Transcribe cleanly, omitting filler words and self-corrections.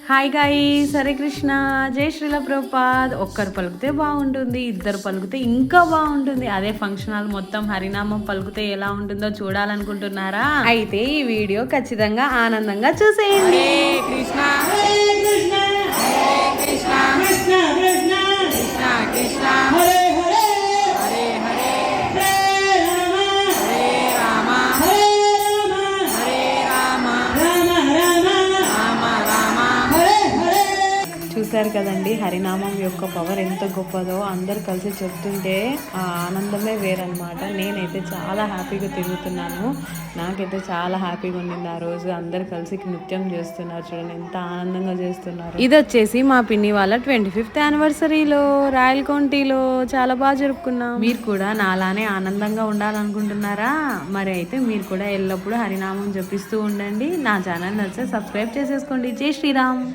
Hi guys, Hare Krishna, జై శ్రీల ప్రభుపాద్. ఒక్కరు పలుకుతే బాగుంటుంది, ఇద్దరు పలుకుతే ఇంకా బాగుంటుంది. అదే ఫంక్షన్ హాల్ మొత్తం హరినామం పలుకుతే ఎలా ఉంటుందో చూడాలనుకుంటున్నారా? అయితే ఈ వీడియో ఖచ్చితంగా ఆనందంగా చూసేయండి. కృష్ణ కృష్ణ కృష్ణ కృష్ణ కృష్ణ కృష్ణ హరే హరే హరే హరే హరే రామ హరే రామ రామ రామ. చూశారు కదండి, హరినామం యొక్క పవర్ ఎంత గొప్పదో అందరు కలిసి చెప్తుంటే ఆ ఆనందమే వేరనమాట. నేనైతే చాలా హ్యాపీగా తిరుగుతున్నాను. నాకైతే చాలా హ్యాపీగా ఉండింది ఆ రోజు. అందరు కలిసి నృత్యం చేస్తున్నారు, చూడండి ఎంత ఆనందంగా చేస్తున్నారు. ఇది వచ్చేసి మా పిన్ని వాళ్ళ 25th యానివర్సరీలో రాయల్ కౌంటీలో చాలా బాగా జరుపుకున్నాం. మీరు కూడా నాలానే ఆనందంగా ఉండాలనుకుంటున్నారా? మరి అయితే మీరు కూడా ఎల్లప్పుడూ హరినామం జపిస్తూ ఉండండి. నా ఛానల్ నచ్చితే సబ్స్క్రైబ్ చేసేసుకోండి. జై శ్రీరామ్.